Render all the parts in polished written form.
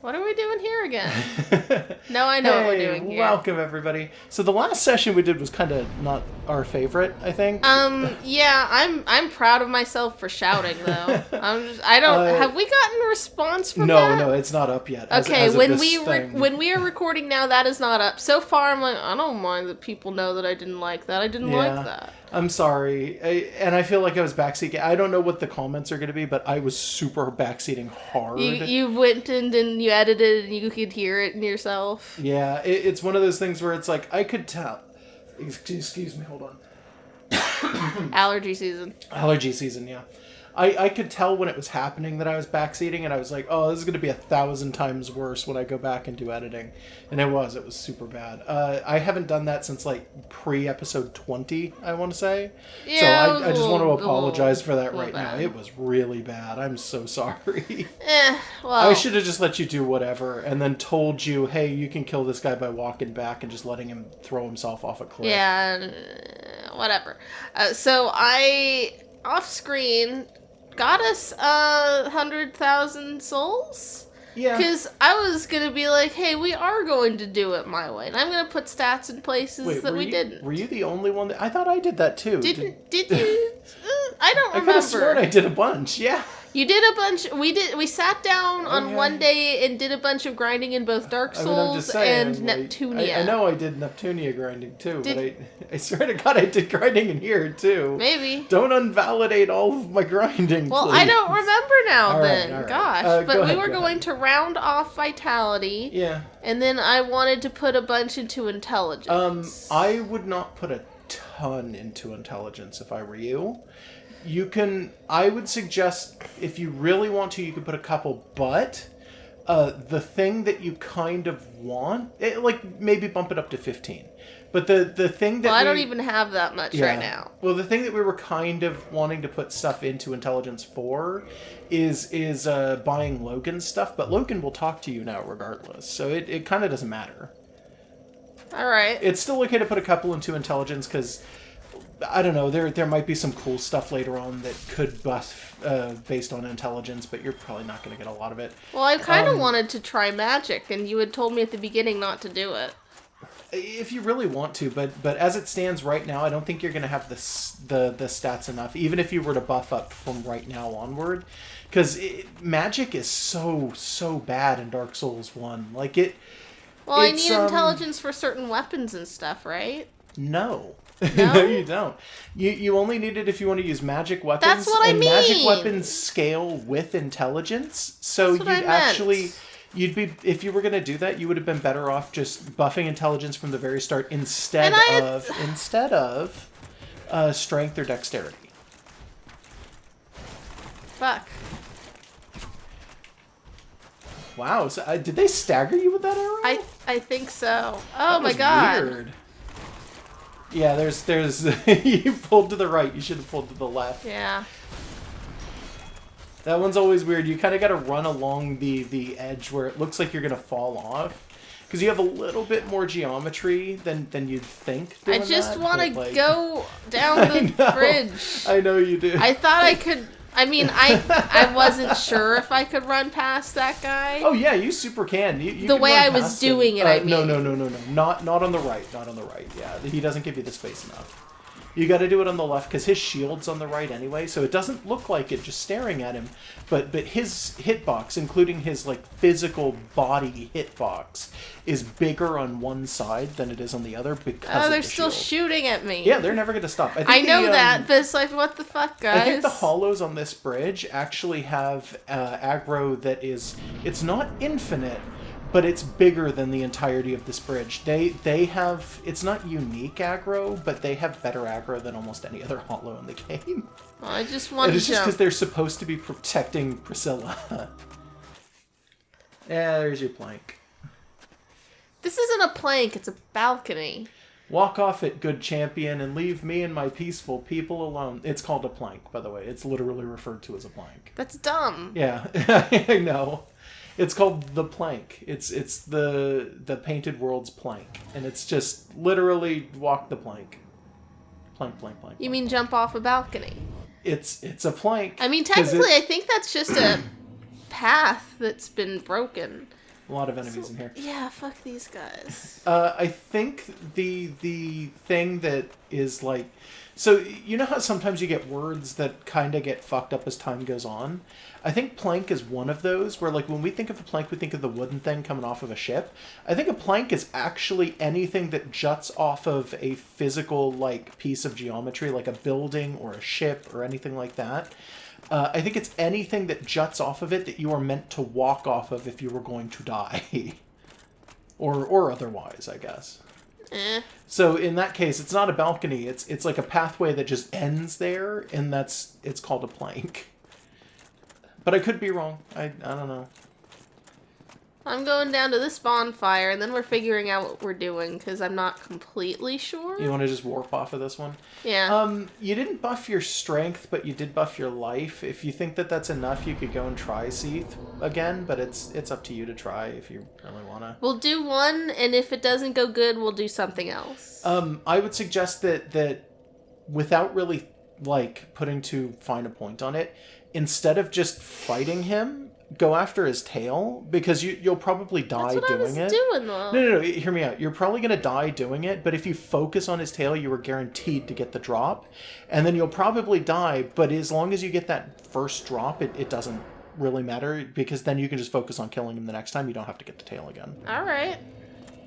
What are we doing here again? No, I know what we're doing here. Welcome, everybody. So the last session we did was kind of not our favorite, I think. Yeah, I'm proud of myself for shouting though. Have we gotten a response from that? No, it's not up yet. Okay, when we are recording now, that is not up. So far, I'm like, I don't mind that people know that I didn't like that. I didn't like that. I'm sorry, and I feel like I was backseating. I don't know what the comments are going to be, but I was super backseating hard. You went and you edited and you could hear it in yourself. Yeah, it's one of those things where it's like, I could tell. Excuse me, hold on. Allergy season. Allergy season, yeah. I could tell when it was happening that I was backseating, and I was like, oh, this is going to be 1,000 times worse when I go back and do editing. And it was super bad. I haven't done that since, like, pre-episode 20, I want to say. Yeah, so I just want to apologize for that right now. It was really bad. I'm so sorry. Well. I should have just let you do whatever, and then told you, hey, you can kill this guy by walking back and just letting him throw himself off a cliff. Yeah, whatever. So I, off-screen, got us 100,000 souls? Yeah. Because I was going to be like, hey, we are going to do it my way. And I'm going to put stats in places that we didn't. Were you the only one I thought I did that too. Did you? I don't remember. I could have sworn I did a bunch, yeah. You did a bunch. We sat down on one day and did a bunch of grinding in both Dark Souls and Neptunia. I know I did Neptunia grinding too, but I swear to God I did grinding in here too. Maybe. Don't invalidate all of my grinding, Well, please. I don't remember now all then. Right. Gosh. But we were going to round off Vitality. Yeah. And then I wanted to put a bunch into Intelligence. I would not put a ton into Intelligence if I were you. I would suggest, if you really want to, you could put a couple, but the thing that you kind of want, maybe bump it up to 15. But the thing that I don't even have that much right now. Well, the thing that we were kind of wanting to put stuff into Intelligence for is buying Logan's stuff, but Logan will talk to you now regardless, so it kind of doesn't matter. All right. It's still okay to put a couple into Intelligence, because I don't know, there might be some cool stuff later on that could buff based on Intelligence, but you're probably not going to get a lot of it. Well, I kind of wanted to try magic, and you had told me at the beginning not to do it. If you really want to, but as it stands right now, I don't think you're going to have the stats enough, even if you were to buff up from right now onward, because magic is so bad in Dark Souls 1. Like it. Well, I need Intelligence for certain weapons and stuff, right? No. No? No, you don't. You only need it if you want to use magic weapons. That's what I mean. And magic weapons scale with Intelligence. So you'd be, if you were going to do that, you would have been better off just buffing Intelligence from the very start instead of strength or dexterity. Fuck. Wow. So, did they stagger you with that arrow? I think so. Oh that my was god. Weird. Yeah, there's you pulled to the right. You should have pulled to the left. Yeah. That one's always weird. You kind of got to run along the edge where it looks like you're going to fall off. Because you have a little bit more geometry than you'd think. I just want to go down the bridge. I know you do. I thought I could. I mean, I wasn't sure if I could run past that guy. Oh yeah, you super can. You the way I was doing it, I mean. No. Not on the right. Not on the right. Yeah, he doesn't give you the space enough. You got to do it on the left because his shield's on the right anyway, so it doesn't look like it just staring at him. But his hitbox, including his like physical body hitbox, is bigger on one side than it is on the other because they're still shooting at me. Yeah, they're never going to stop. I know that, but it's like, what the fuck, guys? I think the hollows on this bridge actually have aggro that it's not infinite, but it's bigger than the entirety of this bridge. They have, it's not unique aggro, but they have better aggro than almost any other hollow in the game. Well, I just want to It's just because they're supposed to be protecting Priscilla. Yeah, there's your plank. This isn't a plank, it's a balcony. Walk off it, good champion, and leave me and my peaceful people alone. It's called a plank, by the way. It's literally referred to as a plank. That's dumb. Yeah, I know. It's called the plank. It's the Painted World's plank, and it's just literally walk the plank. Plank. You mean jump off a balcony? It's a plank. I mean, technically, I think that's just a path that's been broken. A lot of enemies in here. Yeah, fuck these guys. I think the thing that is like... So, you know how sometimes you get words that kind of get fucked up as time goes on? I think plank is one of those, where like when we think of a plank, we think of the wooden thing coming off of a ship. I think a plank is actually anything that juts off of a physical like piece of geometry, like a building or a ship or anything like that. I think it's anything that juts off of it that you are meant to walk off of if you were going to die. or otherwise, I guess. So in that case, it's not a balcony. It's like a pathway that just ends there, and it's called a plank. But I could be wrong. I don't know. I'm going down to this bonfire, and then we're figuring out what we're doing, because I'm not completely sure. You want to just warp off of this one? Yeah. You didn't buff your strength, but you did buff your life. If you think that that's enough, you could go and try Seath again, but it's up to you to try if you really want to. We'll do one, and if it doesn't go good, we'll do something else. I would suggest that without really, like, putting too fine a point on it, instead of just fighting him, go after his tail, because you'll probably die doing it. Doing though. No, hear me out. You're probably going to die doing it, but if you focus on his tail, you are guaranteed to get the drop. And then you'll probably die, but as long as you get that first drop, it doesn't really matter, because then you can just focus on killing him the next time. You don't have to get the tail again. Alright.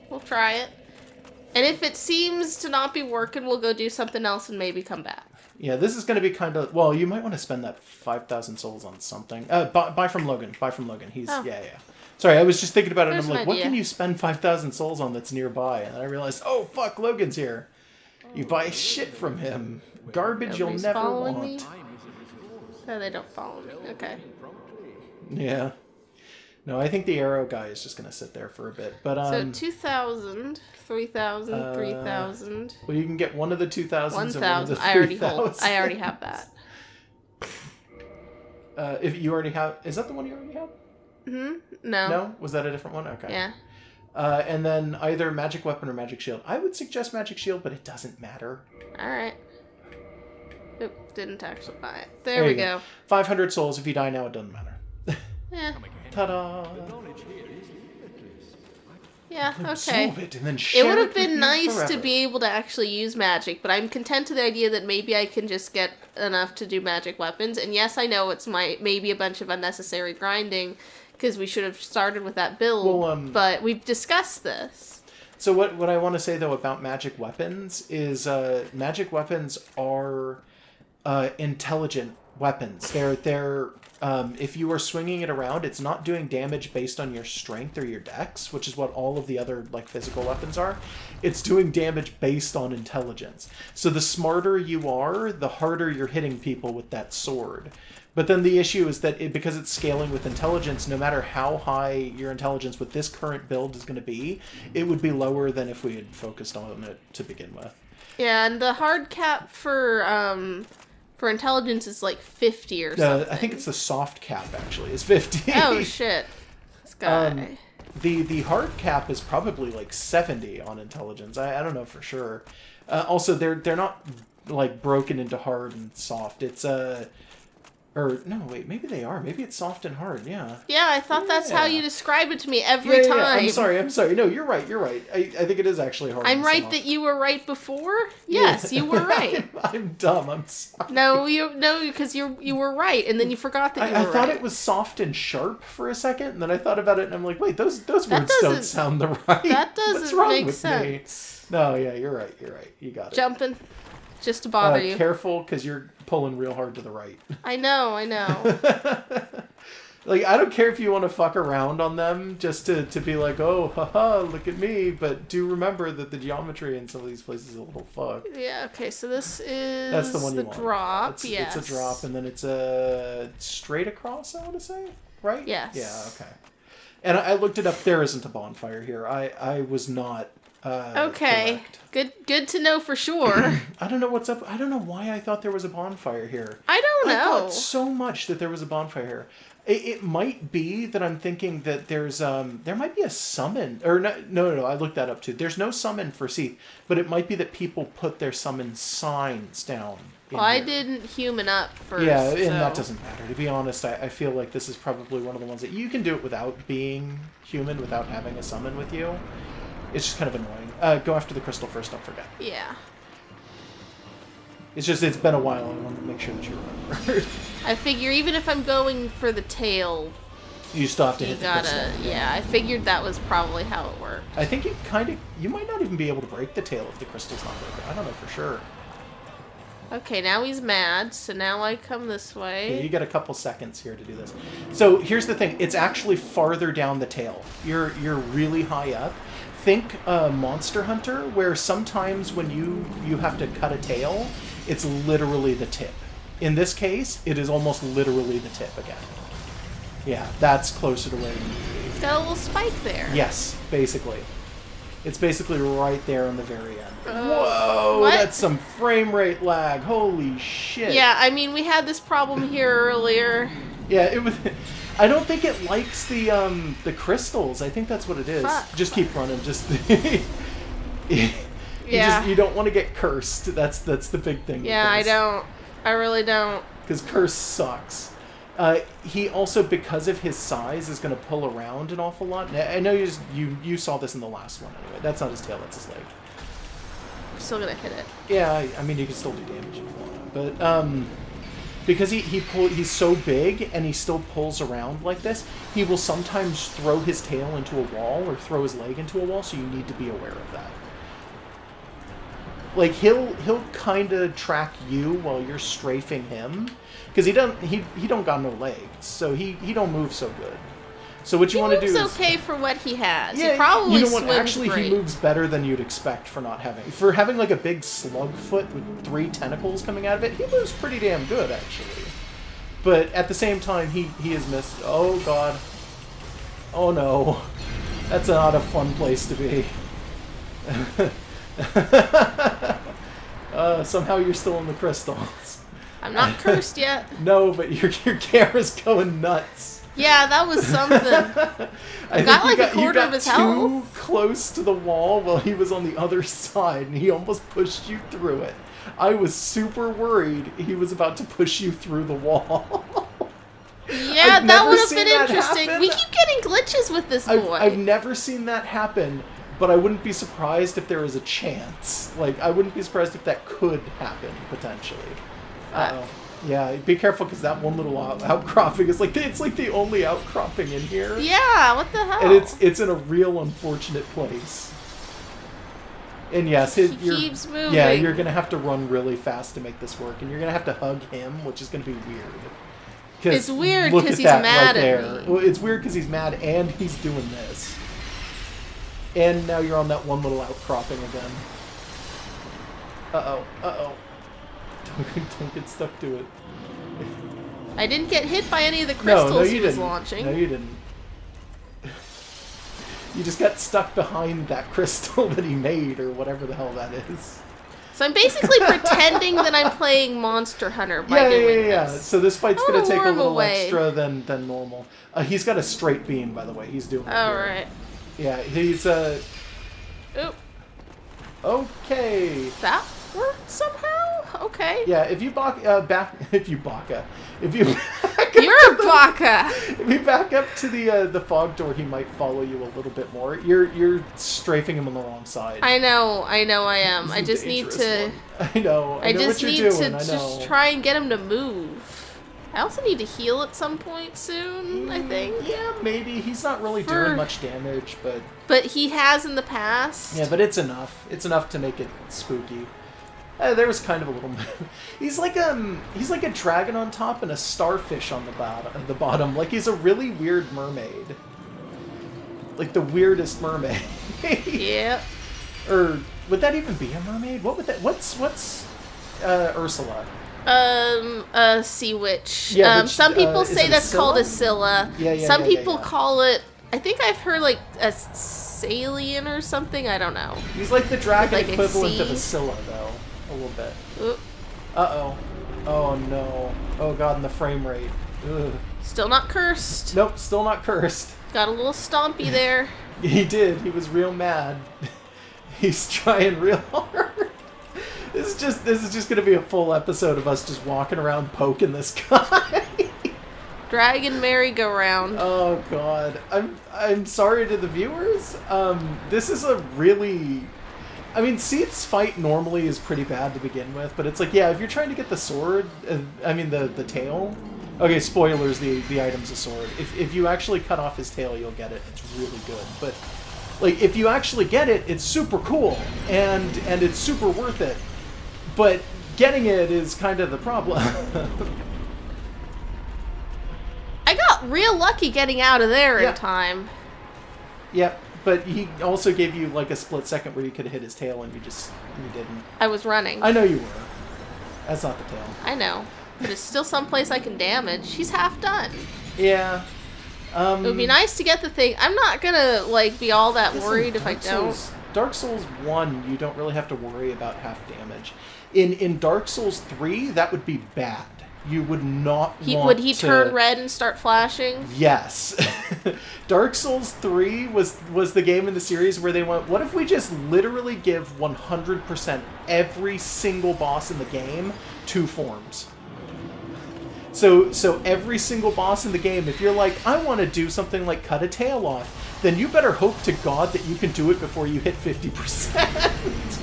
We'll try it. And if it seems to not be working, we'll go do something else and maybe come back. Yeah, this is going to be kind of... Well, you might want to spend that 5,000 souls on something. Buy from Logan. Buy from Logan. He's... Oh. Yeah. Sorry, I was just thinking about it, and I'm like, what can you spend 5,000 souls on that's nearby? And then I realized, oh, fuck, Logan's here. You buy shit from him. Garbage you'll never want. Me? No, they don't follow me. Okay. Yeah. No, I think the arrow guy is just going to sit there for a bit. But so 2,000, 3,000, 3,000. Well, you can get one of the 2,000s 1,000. I already have that. If you already have... Is that the one you already have? No. No? Was that a different one? Okay. Yeah. And then either magic weapon or magic shield. I would suggest magic shield, but it doesn't matter. Alright. Oop, didn't actually buy it. There we go. 500 souls. If you die now, it doesn't matter. Yeah. Ta-da! Yeah, okay. It, and then it would have been nice to be able to actually use magic, but I'm content to the idea that maybe I can just get enough to do magic weapons. And yes, I know it's maybe a bunch of unnecessary grinding, because we should have started with that build, but we've discussed this. So what I want to say, though, about magic weapons is magic weapons are intelligent weapons. They're if you are swinging it around, it's not doing damage based on your strength or your dex, which is what all of the other like physical weapons are. It's doing damage based on intelligence. So the smarter you are, the harder you're hitting people with that sword. But then the issue is that because it's scaling with intelligence, no matter how high your intelligence with this current build is going to be, it would be lower than if we had focused on it to begin with. Yeah, and the hard cap for intelligence is like 50 or something. I think it's the soft cap, actually, is 50. Oh, shit. This guy. The hard cap is probably like 70 on intelligence. I don't know for sure. Also, they're not like broken into hard and soft. It's or no, wait, maybe they are. Maybe it's soft and hard. Yeah. Yeah, I thought that's how you describe it to me every time. Yeah. I'm sorry. No, you're right. I think it is actually hard. I'm right that you were right before. Yes, you were right. I'm dumb. I'm sorry. No, because you were right, and then you forgot that you were right. I thought it was soft and sharp for a second, and then I thought about it, and I'm like, wait, those words don't sound the right. That doesn't What's wrong make with sense. Me? No, yeah, you're right. You got it. Jumping, just to bother you. Careful, because you're pulling real hard to the right. I know. Like, I don't care if you want to fuck around on them just to be like, oh, haha, look at me, but do remember that the geometry in some of these places is a little fucked. Yeah, okay, so this is that's the one you want. Drop, yes. It's a drop, and then it's a straight across, I want to say, right? Yes. Yeah, okay. And I looked it up. There isn't a bonfire here. I was not okay. Correct. Good to know for sure. I don't know what's up. I don't know why I thought there was a bonfire here. I don't know. I thought so much that there was a bonfire here. It might be that I'm thinking that there's there might be a summon, or no, I looked that up too. There's no summon for Seath, but it might be that people put their summon signs down in Well, I here. didn't human up first. Yeah, and so. that doesn't matter. To be honest, I feel like this is probably one of the ones that you can do it without being human, without having a summon with you. It's just kind of annoying. Go after the crystal first, don't forget. Yeah. It's just, it's been a while. I want to make sure that you remember. I figure even if I'm going for the tail, You still have to you hit the crystal. gotta... Yeah, I figured that was probably how it worked. I think you might not even be able to break the tail if the crystal's not broken. I don't know for sure. Okay, now he's mad, so now I come this Yeah, way. you get a couple seconds here to do this. So here's the thing. It's actually farther down the tail. You're really high up. Think Monster Hunter, where sometimes when you have to cut a tail, it's literally the tip. In this case, it is almost literally the tip again. Yeah, that's closer to where you need to It's got a little spike there. be. Yes, basically. It's basically right there on the very end. Oh, Whoa, what? that's some frame rate lag. Holy shit. Yeah, I mean, we had this problem here earlier. Yeah, it was. I don't think it likes the crystals. I think that's what it is. Fuck. Just keep running. Just. Yeah. You don't want to get cursed. That's the big thing. with Yeah, I this. don't. I really don't. Because curse sucks. He also, because of his size, is going to pull around an awful lot. And I know you saw this in the last one anyway. That's not his tail, that's his leg. I'm still gonna hit it. Yeah, I mean, you can still do damage if you want. But, because he's so big and he still pulls around like this, he will sometimes throw his tail into a wall or throw his leg into a wall, so you need to be aware of that. Like, he'll kind of track you while you're strafing him, because he don't got no legs, so he don't move so good. So what you want to do is... He moves okay for what he has. Yeah, he probably you know what? swims Actually, great. he moves better than you'd expect for having like a big slug foot with 3 tentacles coming out of it. He moves pretty damn good, actually. But at the same time, he has missed. Oh god. Oh no. That's not a fun place to be. Somehow you're still in the crystals. I'm not cursed yet. No, but your camera's going nuts. Yeah, that was something. I got think like a quarter you of his got health. too close to the wall while he was on the other side, and he almost pushed you through it. I was super worried he was about to push you through the wall. Yeah, I've that never would have seen been that interesting. happen. We keep getting glitches with this boy. I've never seen that happen, but I wouldn't be surprised if there was a chance. Like, I wouldn't be surprised if that could happen, potentially. Fuck. Yeah, be careful, because that one little outcropping is like, it's like the only outcropping in here. Yeah, what the hell? And it's in a real unfortunate place. And yes, He keeps moving. Yeah, you're gonna have to run really fast to make this work, and you're gonna have to hug him, which is gonna be weird. It's weird look 'cause at he's that mad right at there. me. Well, it's weird because he's mad and he's doing this. And now you're on that one little outcropping again. Uh oh. Don't get stuck to it. I didn't get hit by any of the No, crystals you he was didn't. launching. No, you didn't. You just got stuck behind that crystal that he made, or whatever the hell that is. So I'm basically pretending that I'm playing Monster Hunter by Yeah. doing this. So this fight's I gonna wanna take lure a him little away. extra than normal. He's got a straight beam, by the way. He's doing it All here. right. Yeah, he's Oop. okay. That worked somehow? Okay. Yeah, if you if you You're a baka! if you back up to the fog door, he might follow you a little bit more. You're strafing him on the wrong side. I know I am. This I is a just need dangerous to... one. I know I what just you're need doing. to I know. just try and get him to move. I also need to heal at some point soon, I think. Yeah, maybe. He's not really For- doing much damage, but But he has in the past. yeah, but it's enough. It's enough to make it spooky. There was kind of a little. He's like a dragon on top and a starfish on the bottom. Like, he's a really weird mermaid. Like the weirdest mermaid. Yep. Or would that even be a mermaid? What would that? What's Ursula? A sea witch. Yeah, but some people is say it that's called a Scylla? Scylla. Yeah, Some yeah, people yeah. call it. I think I've heard like a Salian or something. I don't know. He's like the dragon Like a equivalent of a sea? Scylla, though, a little bit. Oop. Uh-oh. Oh, no. Oh, God, and the frame rate. Ugh. Still not cursed. Nope, still not cursed. Got a little stompy there. He did. He was real mad. He's trying real hard. This is just gonna be a full episode of us just walking around poking this guy. Dragon merry-go-round. Oh god. I'm sorry to the viewers. This is a really, I mean, Seath's fight normally is pretty bad to begin with, but it's like, yeah, if you're trying to get the sword, the tail. Okay, spoilers, the item's a sword. If you actually cut off his tail, you'll get it. It's really good. But like, if you actually get it, it's super cool and it's super worth it. But getting it is kind of the problem. I got real lucky getting out of there Yeah. in time. Yep, but he also gave you like a split second where you could hit his tail and you didn't. I was running. I know you were. That's not the tail. I know. But it's still someplace I can damage. She's half done. Yeah. It would be nice to get the thing. I'm not gonna, like, be all that worried if I don't. Dark Souls 1, you don't really have to worry about half damage. In Dark Souls 3, that would be bad. You would not Would he turn red and start flashing? Yes. Dark Souls 3 was the game in the series where they went, what if we just literally give 100% every single boss in the game 2 forms? So every single boss in the game, if you're like, I want to do something like cut a tail off, then you better hope to God that you can do it before you hit 50%.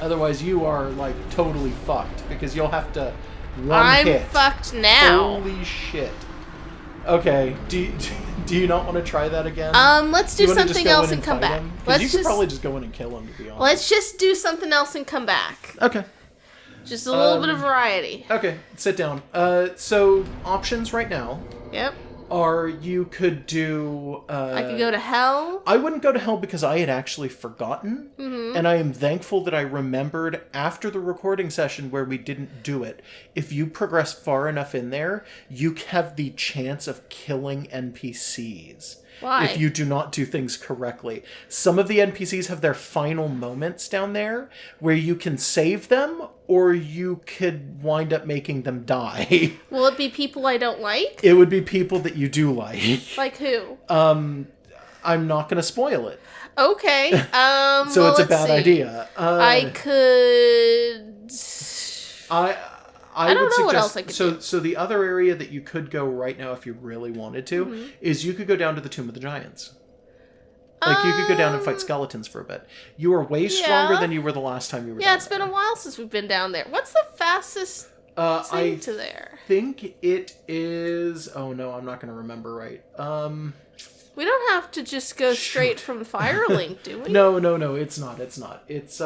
Otherwise, you are, like, totally fucked, because you'll have to I'm hit. fucked now. Holy shit. Okay, do you not want to try that again? Let's do something else and come back. You could probably just go in and kill him, to be honest. Let's just do something else and come back. Okay. Just a little bit of variety. Okay, sit down. So, options right now Yep. are you could do... I could go to hell. I wouldn't go to hell because I had actually forgotten, and I am thankful that I remembered after the recording session where we didn't do it. If you progress far enough in there, you have the chance of killing NPCs. Why? If you do not do things correctly. Some of the NPCs have their final moments down there where you can save them or you could wind up making them die. Will it be people I don't like? It would be people that you do like. Like who? I'm not going to spoil it. Okay. So it's a bad idea. I could. I don't would know suggest, what else I could do. So the other area that you could go right now if you really wanted to is you could go down to the Tomb of the Giants. Like, you could go down and fight skeletons for a bit. You are way stronger than you were the last time you were down Yeah, it's been a while since we've been down there. What's the fastest thing to there? I think it is... Oh, no, I'm not going to remember right. We don't have to just go straight from Firelink, do we? No, it's not. It's,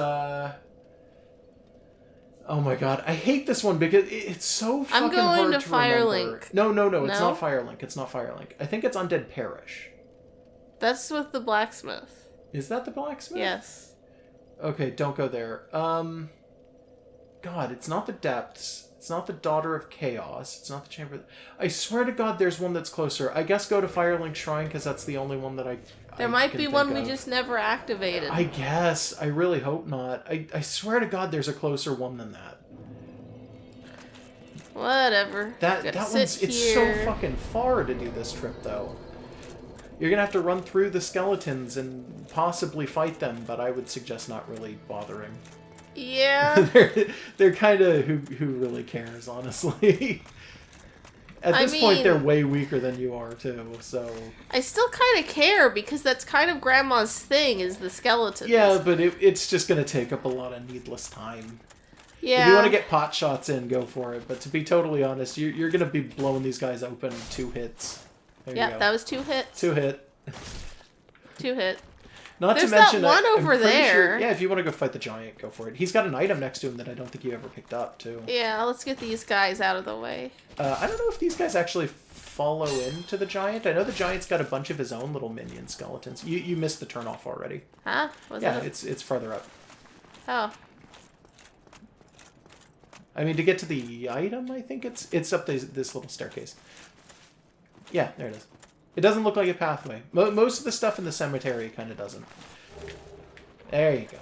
Oh my god, I hate this one because it's so fucking hard to remember. I'm going to Firelink. No, it's not Firelink. It's not Firelink. I think it's Undead Parish. That's with the blacksmith. Is that the blacksmith? Yes. Okay, don't go there. God, it's not the Depths. It's not the Daughter of Chaos. It's not the Chamber. I swear to God, there's one that's closer. I guess go to Firelink Shrine because that's the only one that There might be one we just never activated. I guess. I really hope not. I swear to God, there's a closer one than that. Whatever. That one's... It's so fucking far to do this trip, though. You're gonna have to run through the skeletons and possibly fight them, but I would suggest not really bothering. Yeah. they're kind of who really cares, honestly. At this point, they're way weaker than you are, too, so... I still kind of care, because that's kind of Grandma's thing, is the skeletons. Yeah, but it's just gonna take up a lot of needless time. Yeah. If you want to get pot shots in, go for it. But to be totally honest, you're gonna be blowing these guys open in 2 hits. There you go. That was 2 hits. 2 hit. 2 hit. Not There's to mention that one I'm over pretty there. Sure, yeah, if you want to go fight the giant, go for it. He's got an item next to him that I don't think you ever picked up, too. Yeah, let's get these guys out of the way. I don't know if these guys actually follow into the giant. I know the giant's got a bunch of his own little minion skeletons. You missed the turnoff already. Huh? Was Yeah, it? it's farther up. Oh. I mean, to get to the item, I think it's up this little staircase. Yeah, there it is. It doesn't look like a pathway. Most of the stuff in the cemetery kind of doesn't. There you go.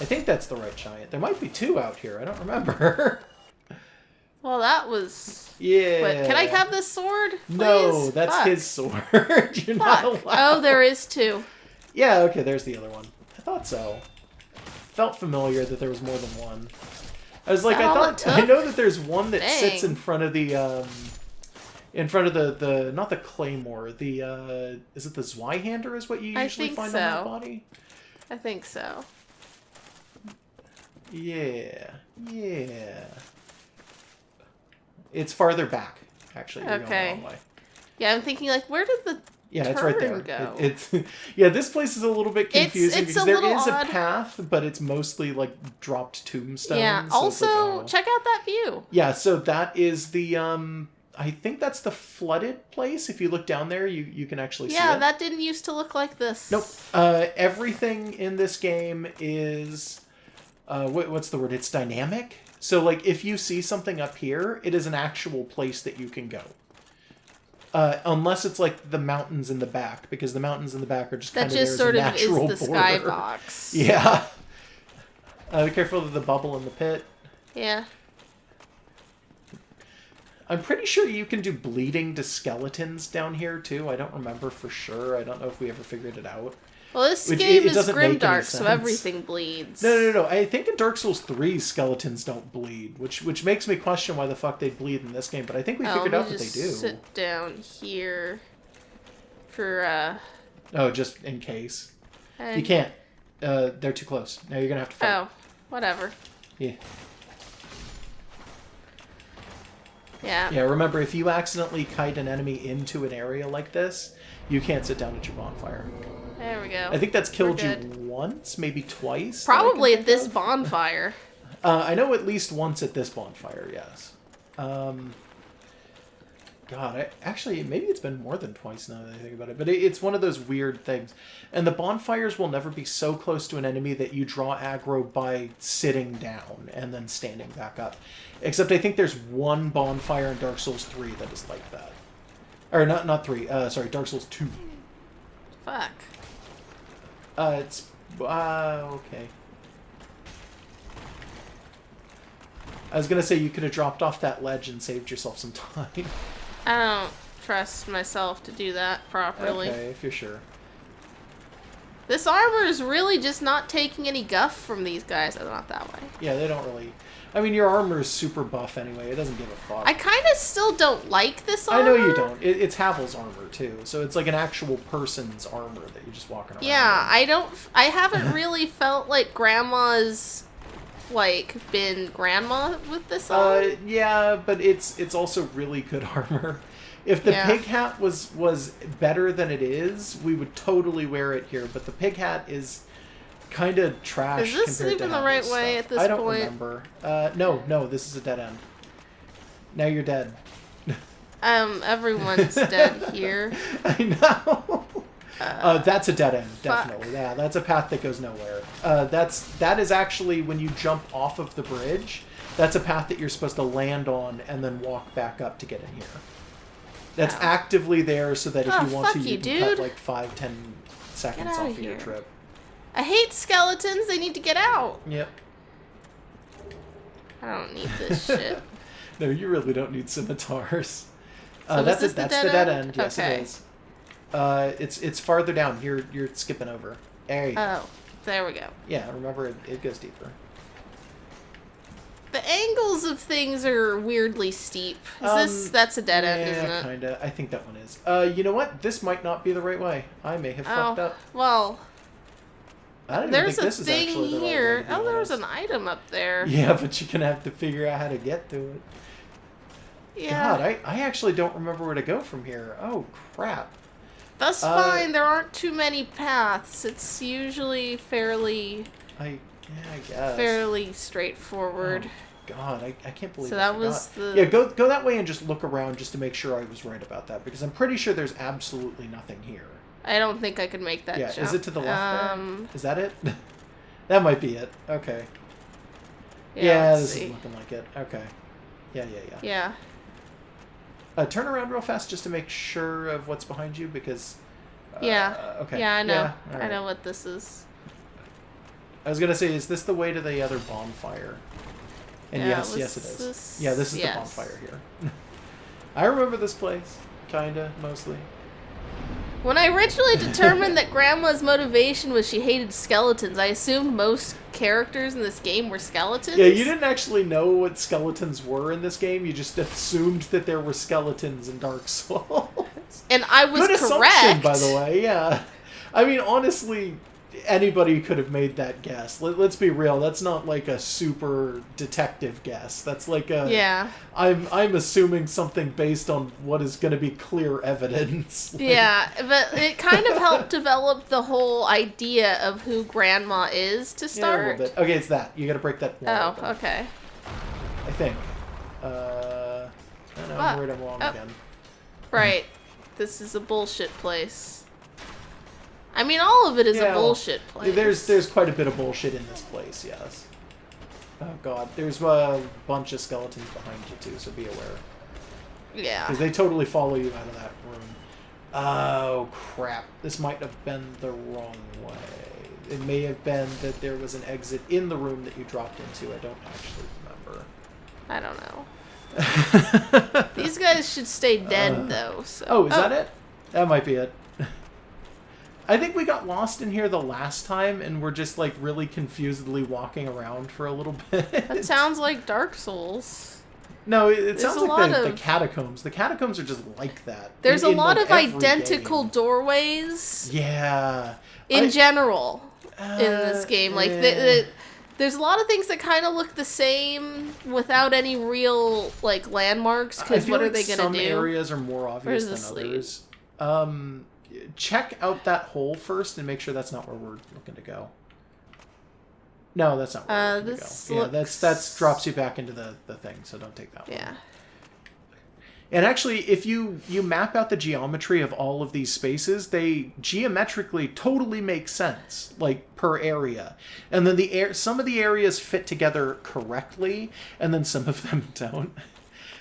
I think that's the right giant. There might be 2 out here. I don't remember. Well, that was... Yeah. But can I have this sword, please? No, that's his sword. You're not allowed. Oh, there is 2. Yeah, okay, there's the other one. I thought so. Felt familiar that there was more than one. I was like, that I all it thought I took? know that there's one that sits Dang. in front of the the not the claymore, the is it the Zweihander is what you I usually think find on that so. body? I think so. Yeah. Yeah. It's farther back, actually. You're going the Okay. wrong way. Yeah, I'm thinking like, where did the Yeah, it's right there. turn go? It's yeah, this place is a little bit confusing it's because a there little is odd. a path, but it's mostly like dropped tombstones. Yeah. so it's Also, like, oh. check out that view. Yeah, so that is the I think that's the flooded place. If you look down there, you can actually see Yeah, it. that didn't used to look like this. Nope. Everything in this game is what's the word? It's dynamic. So like if you see something up here, it is an actual place that you can go. Unless it's like the mountains in the back, because the mountains in the back are just That kind of just there sort as a of natural is the border. skybox. Yeah. Be careful of the bubble in the pit. Yeah. I'm pretty sure you can do bleeding to skeletons down here too. I don't remember for sure. I don't know if we ever figured it out. Well, this Which, game it is doesn't make any grimdark, so sense. everything bleeds. No. I think in Dark Souls 3, skeletons don't bleed, which makes me question why the fuck they bleed in this game. But I think we figured out that they do. Sit down here for Oh, just in case. hey. You can't. They're too close. Now you're gonna have to fight. Oh, whatever. Yeah. Yeah. Yeah, remember, if you accidentally kite an enemy into an area like this, you can't sit down at your bonfire. There we go. I think that's killed you good. once, maybe twice. that I can Probably think at this of. bonfire. I know at least once at this bonfire, yes. God, actually, maybe it's been more than twice now that I think about it. But it's one of those weird things. And the bonfires will never be so close to an enemy that you draw aggro by sitting down and then standing back up. Except I think there's one bonfire in Dark Souls 3 that is like that. Or not 3, sorry, Dark Souls 2. Fuck. Okay. I was gonna say you could have dropped off that ledge and saved yourself some time. I don't trust myself to do that properly. Okay, if you're sure. This armor is really just not taking any guff from these guys. Oh, not that way. Yeah, they don't really... I mean, your armor is super buff anyway. It doesn't give a fuck. I kind of still don't like this I armor. know you don't. It's Havel's armor, too. So it's like an actual person's armor that you're just walking around Yeah, with. I haven't really felt like Grandma's, like, been Grandma with this on. Yeah, but it's also really good armor. If the Yeah. pig hat was better than it is, we would totally wear it here. But the pig hat is kind of trash. Is this compared to even the right Havel's way stuff. at this I don't point? remember. No, this is a dead end. Now you're dead. Everyone's dead here. I know. That's a dead end, fuck. definitely. Yeah, that's a path that goes nowhere. That is actually when you jump off of the bridge. That's a path that you're supposed to land on and then walk back up to get in here. That's Ow. actively there so that if Oh, you want to, fuck you you, can cut dude. like 5-10 seconds outta off of your here. trip. I hate skeletons. They need to get out. Yep. I don't need this shit. No, you really don't need scimitars. So That's is it. this That's the the dead dead end? end. Yes, Okay. it is. It's farther down. You're skipping over. There you go. Oh, there we go. Yeah, remember it goes deeper. The angles of things are weirdly steep. That's a dead end, isn't Yeah, it? kinda. I think that one is. You know what? This might not be the right way. I may have fucked Oh, up. well, I don't even there's think a this is actually thing the right way. here. to be Oh, there's honest. an item up there. Yeah, but you're gonna have to figure out how to get to it. Yeah. God, I actually don't remember where to go from here. Oh crap. That's fine. There aren't too many paths. It's usually fairly I guess. straightforward. Oh, God, I can't believe So I that forgot. was the- Yeah, go that way and just look around just to make sure I was right about that, because I'm pretty sure there's absolutely nothing here. I don't think I could make that Yeah, jump. is it to the left there? Is that it? That might be it. Okay. Yeah, let's this see. is looking like it. Okay. Yeah. Yeah. Turn around real fast just to make sure of what's behind you, because... Yeah. Okay. Yeah, I know. Yeah, all I right. know what this is. I was going to say, is this the way to the other bonfire? And Yeah, yes, was yes it is. this- Yeah, this is yes. the bonfire here. I remember this place. Kinda, mostly. When I originally determined that Grandma's motivation was she hated skeletons, I assumed most characters in this game were skeletons. Yeah, you didn't actually know what skeletons were in this game. You just assumed that there were skeletons in Dark Souls. And I was Good correct. assumption, by the way, yeah. I mean, honestly, anybody could have made that guess. Let's be real. That's not like a super detective guess. That's like a... Yeah. I'm assuming something based on what is going to be clear evidence. Like, Yeah, but it kind of helped develop the whole idea of who Grandma is to yeah, a start. little bit. Okay, it's that. You got to break that wall Oh, open, okay. I think. I don't know. I'm worried I'm wrong again. Right. This is a bullshit place. I mean, all of it is a bullshit place. There's quite a bit of bullshit in this place, yes. Oh god, there's a bunch of skeletons behind you too, so be aware. Yeah. Because they totally follow you out of that room. Oh crap, this might have been the wrong way. It may have been that there was an exit in the room that you dropped into. I don't actually remember. I don't know. These guys should stay dead, though. So. Oh, is that it? That might be it. I think we got lost in here the last time, and we're just, like, really confusedly walking around for a little bit. That sounds like Dark Souls. No, it sounds like the of... catacombs. The catacombs are just like that. There's a lot like, of identical game. Doorways. Yeah. In general, in this game. Like, there's a lot of things that kind of look the same without any real, like, landmarks, because what are they going to do? Some areas are more obvious than others. Check out that hole first and make sure that's not where we're looking to go. No, that's not where we're looking to go. Yeah, that's drops you back into the thing, so don't take that one. Yeah. And actually, if you map out the geometry of all of these spaces, they geometrically totally make sense, like, per area. And then some of the areas fit together correctly, and then some of them don't.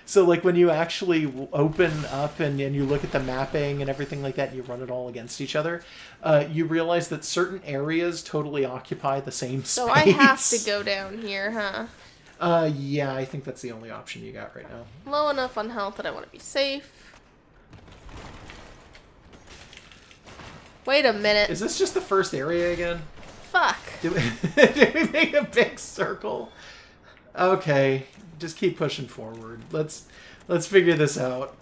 So, like, when you actually open up and you look at the mapping and everything like that, and you run it all against each other, you realize that certain areas totally occupy the same space. So I have to go down here, huh? Yeah, I think that's the only option you got right now. Low enough on health that I want to be safe. Wait a minute. Is this just the first area again? Fuck. Did we make a big circle? Okay, just keep pushing forward. Let's figure this out.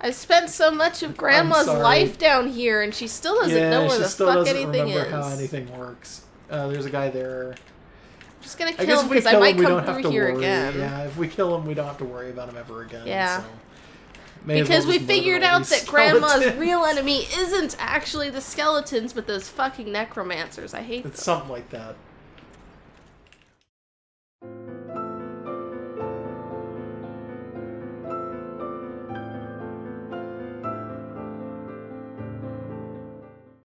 I spent so much of Grandma's life down here, and she still doesn't know where the fuck anything is. Remember how anything works. There's a guy there. I'm just gonna kill him because I might come through here again. Yeah, if we kill him, we don't have to worry about him ever again. Yeah. So because we figured out that Grandma's real enemy isn't actually the skeletons, but those fucking necromancers. I hate them. It's something like that.